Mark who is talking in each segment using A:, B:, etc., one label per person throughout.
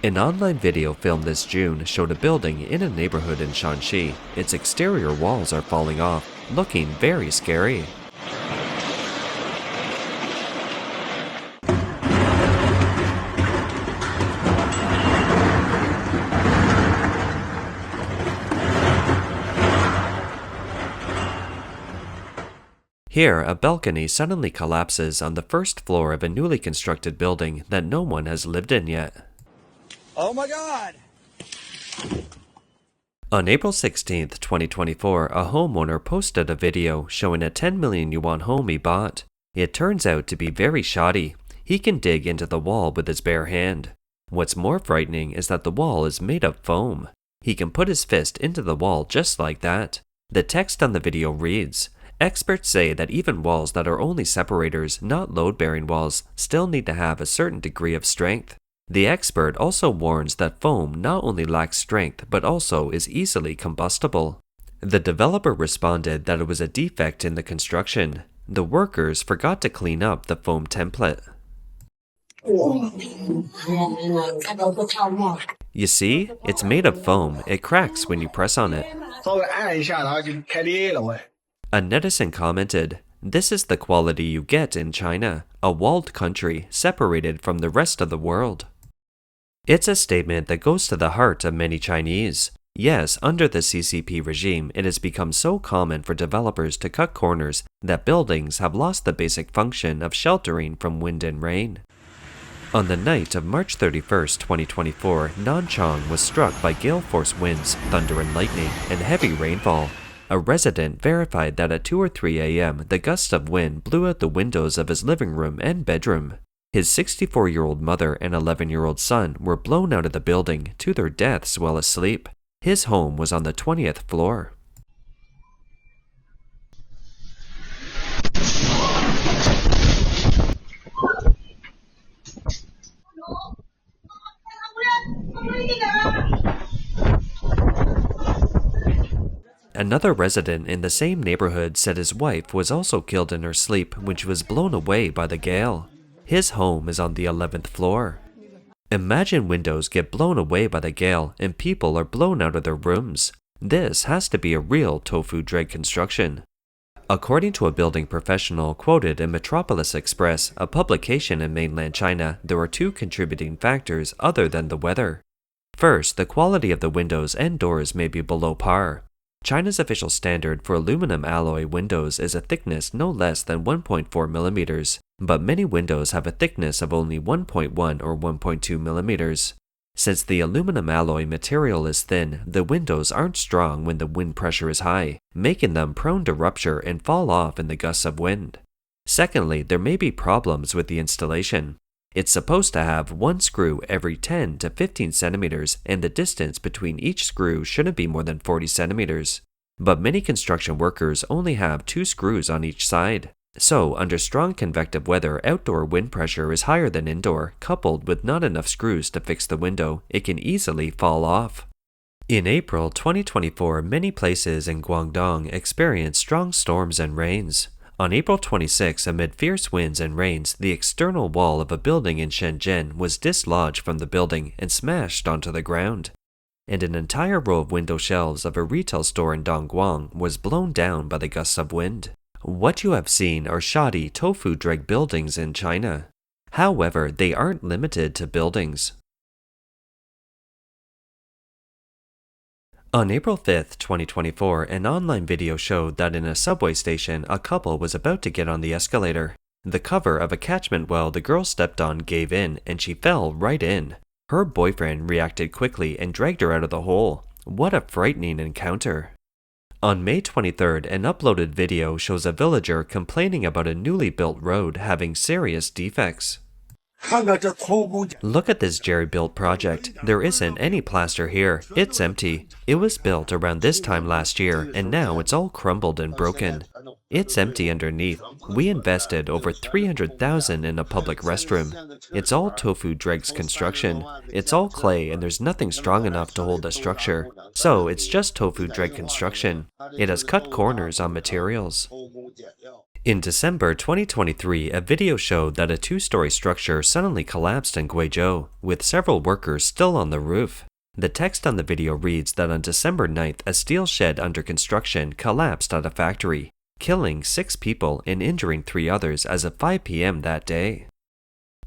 A: An online video filmed this June showed a building in a neighborhood in Shanxi. Its exterior walls are falling off, looking very scary. Here, a balcony suddenly collapses on the first floor of a newly constructed building that no one has lived in yet.
B: Oh my God!
A: On April 16, 2024, a homeowner posted a video showing a 10 million yuan home he bought. It turns out to be very shoddy. He can dig into the wall with his bare hand. What's more frightening is that the wall is made of foam. He can put his fist into the wall just like that. The text on the video reads, "Experts say that even walls that are only separators, not load-bearing walls, still need to have a certain degree of strength." The expert also warns that foam not only lacks strength but also is easily combustible. The developer responded that it was a defect in the construction. The workers forgot to clean up the foam template. You see, it's made of foam. It cracks when you press on it. A netizen commented, "This is the quality you get in China, a walled country separated from the rest of the world." It's a statement that goes to the heart of many Chinese. Yes, under the CCP regime, it has become so common for developers to cut corners that buildings have lost the basic function of sheltering from wind and rain. On the night of March 31, 2024, Nanchang was struck by gale-force winds, thunder and lightning, and heavy rainfall. A resident verified that at 2 or 3 a.m., the gusts of wind blew out the windows of his living room and bedroom. His 64-year-old mother and 11-year-old son were blown out of the building to their deaths while asleep. His home was on the 20th floor. Another resident in the same neighborhood said his wife was also killed in her sleep when she was blown away by the gale. His home is on the 11th floor. Imagine windows get blown away by the gale and people are blown out of their rooms. This has to be a real Tofu-Dreg construction. According to a building professional quoted in Metropolis Express, a publication in mainland China, there are two contributing factors other than the weather. First, the quality of the windows and doors may be below par. China's official standard for aluminum alloy windows is a thickness no less than 1.4 millimeters, but many windows have a thickness of only 1.1 or 1.2 millimeters. Since the aluminum alloy material is thin, the windows aren't strong when the wind pressure is high, making them prone to rupture and fall off in the gusts of wind. Secondly, there may be problems with the installation. It's supposed to have one screw every 10 to 15 centimeters, and the distance between each screw shouldn't be more than 40 centimeters. But many construction workers only have 2 screws on each side. So, under strong convective weather, outdoor wind pressure is higher than indoor, coupled with not enough screws to fix the window. It can easily fall off. In April 2024, many places in Guangdong experienced strong storms and rains. On April 26, amid fierce winds and rains, the external wall of a building in Shenzhen was dislodged from the building and smashed onto the ground. And an entire row of window shelves of a retail store in Dongguan was blown down by the gusts of wind. What you have seen are shoddy Tofu-Dreg buildings in China. However, they aren't limited to buildings. On April 5, 2024, an online video showed that in a subway station, a couple was about to get on the escalator. The cover of a catchment well the girl stepped on gave in, and she fell right in. Her boyfriend reacted quickly and dragged her out of the hole. What a frightening encounter. On May 23rd, an uploaded video shows a villager complaining about a newly built road having serious defects. Look at this jerry-built project. There isn't any plaster here. It's empty. It was built around this time last year, and now it's all crumbled and broken. It's empty underneath. We invested over 300,000 in a public restroom. It's all Tofu-Dreg's construction. It's all clay and there's nothing strong enough to hold the structure. So it's just Tofu-Dreg construction. It has cut corners on materials. In December 2023, a video showed that a two-story structure suddenly collapsed in Guizhou, with several workers still on the roof. The text on the video reads that on December 9th, a steel shed under construction collapsed at a factory, killing 6 people and injuring 3 others as of 5 p.m. that day.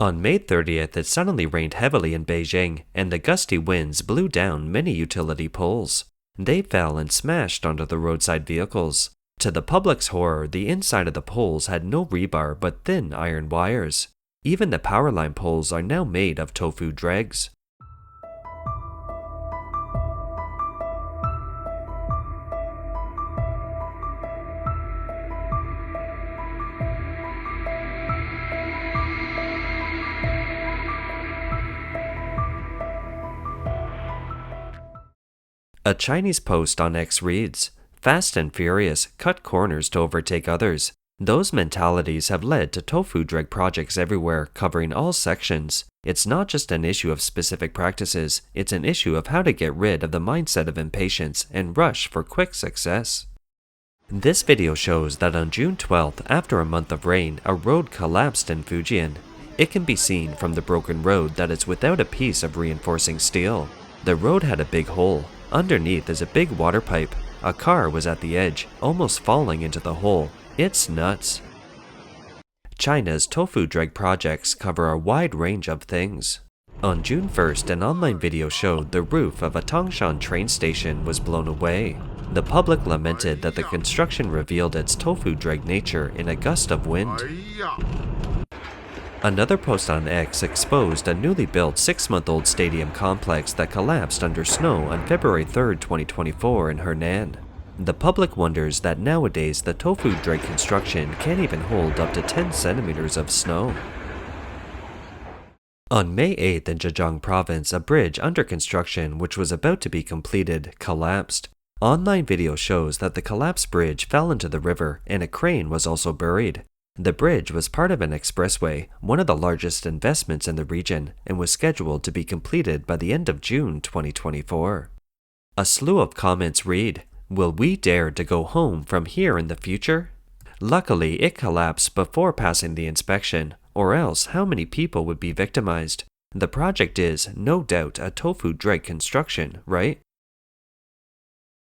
A: On May 30th, it suddenly rained heavily in Beijing, and the gusty winds blew down many utility poles. They fell and smashed onto the roadside vehicles. To the public's horror, the inside of the poles had no rebar but thin iron wires. Even the power line poles are now made of Tofu-Dregs. A Chinese post on X reads, "Fast and furious, cut corners to overtake others. Those mentalities have led to Tofu-Dreg projects everywhere, covering all sections. It's not just an issue of specific practices, it's an issue of how to get rid of the mindset of impatience and rush for quick success." This video shows that on June 12th, after a month of rain, a road collapsed in Fujian. It can be seen from the broken road that it's without a piece of reinforcing steel. The road had a big hole. Underneath is a big water pipe. A car was at the edge, almost falling into the hole. It's nuts. China's Tofu-Dreg projects cover a wide range of things. On June 1st, an online video showed the roof of a Tangshan train station was blown away. The public lamented that the construction revealed its Tofu-Dreg nature in a gust of wind. Another post on X exposed a newly built 6-month-old stadium complex that collapsed under snow on February 3, 2024 in Henan. The public wonders that nowadays the Tofu-Dreg construction can't even hold up to 10 centimeters of snow. On May 8th in Zhejiang province, a bridge under construction which was about to be completed collapsed. Online video shows that the collapsed bridge fell into the river and a crane was also buried. The bridge was part of an expressway, one of the largest investments in the region, and was scheduled to be completed by the end of June 2024. A slew of comments read, "Will we dare to go home from here in the future?" Luckily, it collapsed before passing the inspection, or else how many people would be victimized? The project is, no doubt, a Tofu-Dreg construction, right?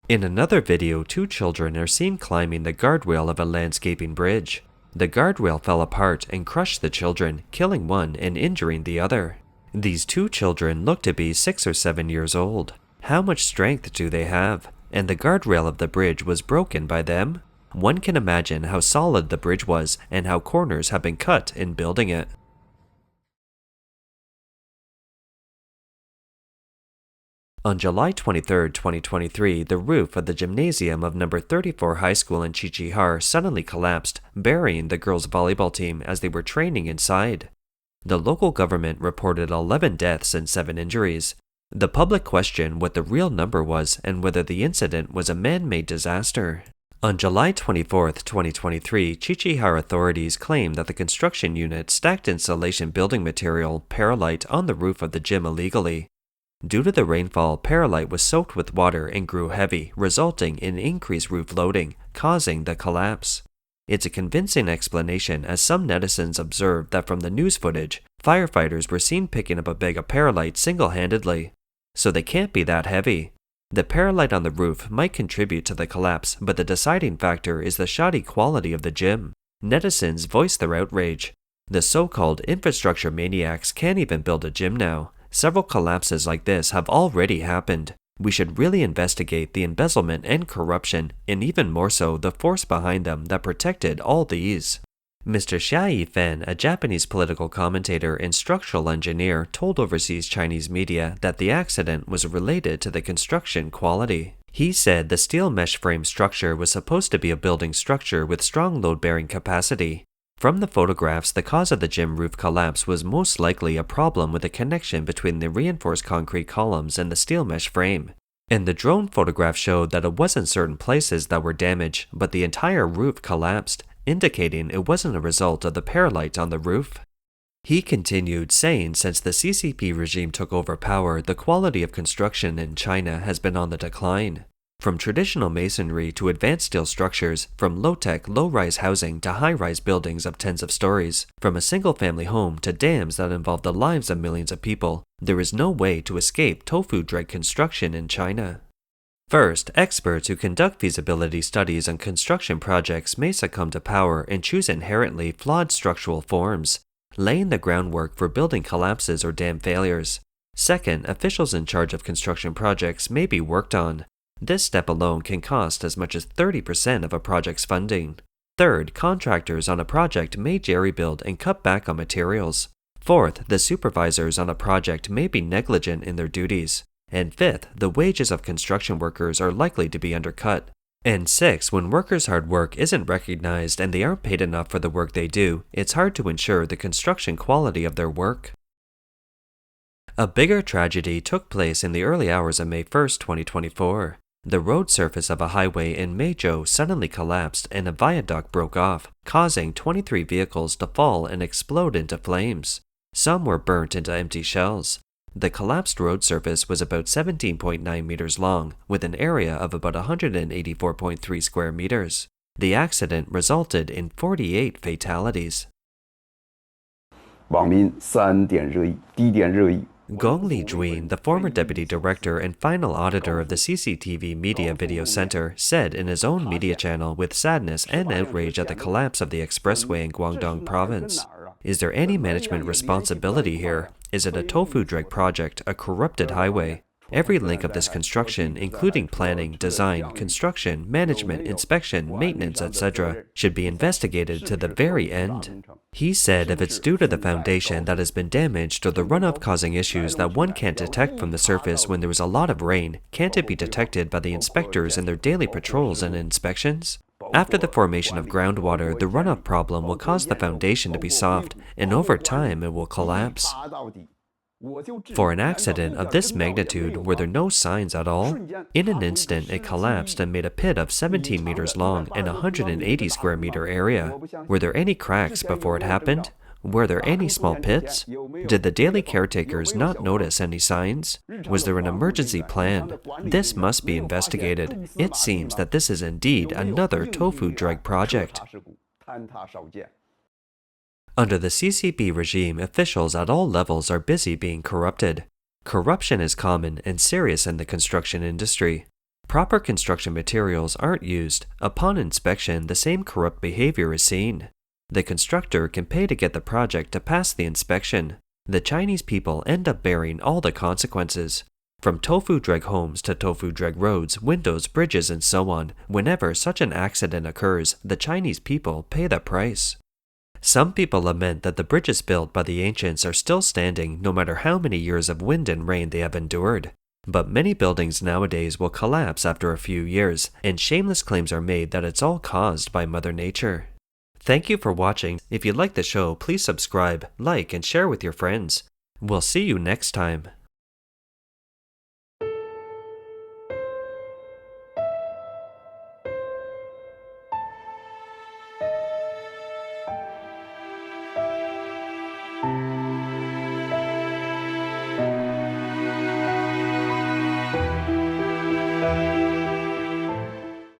A: In another video, 2 children are seen climbing the guardrail of a landscaping bridge. The guardrail fell apart and crushed the children, killing one and injuring the other. These 2 children look to be 6 or 7 years old. How much strength do they have? And the guardrail of the bridge was broken by them? One can imagine how solid the bridge was and how corners have been cut in building it. On July 23, 2023, the roof of the gymnasium of number 34 High School in Qiqihar suddenly collapsed, burying the girls' volleyball team as they were training inside. The local government reported 11 deaths and 7 injuries. The public questioned what the real number was and whether the incident was a man-made disaster. On July 24, 2023, Qiqihar authorities claimed that the construction unit stacked insulation building material, perlite, on the roof of the gym illegally. Due to the rainfall, perlite was soaked with water and grew heavy, resulting in increased roof loading, causing the collapse. It's a convincing explanation, as some netizens observed that from the news footage, firefighters were seen picking up a bag of perlite single-handedly. So they can't be that heavy. The perlite on the roof might contribute to the collapse, but the deciding factor is the shoddy quality of the gym. Netizens voiced their outrage. The so-called infrastructure maniacs can't even build a gym now. Several collapses like this have already happened. We should really investigate the embezzlement and corruption, and even more so the force behind them that protected all these. Mr. Xia Yifan, a Japanese political commentator and structural engineer, told overseas Chinese media that the accident was related to the construction quality. He said the steel mesh frame structure was supposed to be a building structure with strong load-bearing capacity. From the photographs, the cause of the gym roof collapse was most likely a problem with the connection between the reinforced concrete columns and the steel mesh frame. And the drone photograph showed that it wasn't certain places that were damaged, but the entire roof collapsed, indicating it wasn't a result of the perlite on the roof. He continued, saying since the CCP regime took over power, the quality of construction in China has been on the decline. From traditional masonry to advanced steel structures, from low-tech, low-rise housing to high-rise buildings of tens of stories, from a single-family home to dams that involve the lives of millions of people, there is no way to escape Tofu-Dreg construction in China. First, experts who conduct feasibility studies on construction projects may succumb to power and choose inherently flawed structural forms, laying the groundwork for building collapses or dam failures. Second, officials in charge of construction projects may be worked on. This step alone can cost as much as 30% of a project's funding. Third, contractors on a project may jerry-build and cut back on materials. Fourth, the supervisors on a project may be negligent in their duties. And fifth, the wages of construction workers are likely to be undercut. And sixth, when workers' hard work isn't recognized and they aren't paid enough for the work they do, it's hard to ensure the construction quality of their work. A bigger tragedy took place in the early hours of May 1st, 2024. The road surface of a highway in Meizhou suddenly collapsed and a viaduct broke off, causing 23 vehicles to fall and explode into flames. Some were burnt into empty shells. The collapsed road surface was about 17.9 meters long, with an area of about 184.3 square meters. The accident resulted in 48 fatalities.
C: 网民3点热议，低点热议。
A: Gong Lijuan, the former deputy director and final auditor of the CCTV Media Video Center, said in his own media channel with sadness and outrage at the collapse of the expressway in Guangdong province. Is there any management responsibility here? Is it a Tofu-Dreg project, a corrupted highway? Every link of this construction, including planning, design, construction, management, inspection, maintenance, etc., should be investigated to the very end. He said if it's due to the foundation that has been damaged or the runoff causing issues that one can't detect from the surface when there is a lot of rain, can't it be detected by the inspectors in their daily patrols and inspections? After the formation of groundwater, the runoff problem will cause the foundation to be soft, and over time it will collapse. For an accident of this magnitude, were there no signs at all? In an instant, it collapsed and made a pit of 17 meters long and 180 square meter area. Were there any cracks before it happened? Were there any small pits? Did the daily caretakers not notice any signs? Was there an emergency plan? This must be investigated. It seems that this is indeed another Tofu-Dreg project. Under the CCP regime, officials at all levels are busy being corrupted. Corruption is common and serious in the construction industry. Proper construction materials aren't used. Upon inspection, the same corrupt behavior is seen. The constructor can pay to get the project to pass the inspection. The Chinese people end up bearing all the consequences. From Tofu-Dreg homes to Tofu-Dreg roads, windows, bridges, and so on, whenever such an accident occurs, the Chinese people pay the price. Some people lament that the bridges built by the ancients are still standing no matter how many years of wind and rain they have endured. But many buildings nowadays will collapse after a few years, and shameless claims are made that it's all caused by Mother Nature. Thank you for watching. If you like the show, please subscribe, like, and share with your friends. We'll see you next time.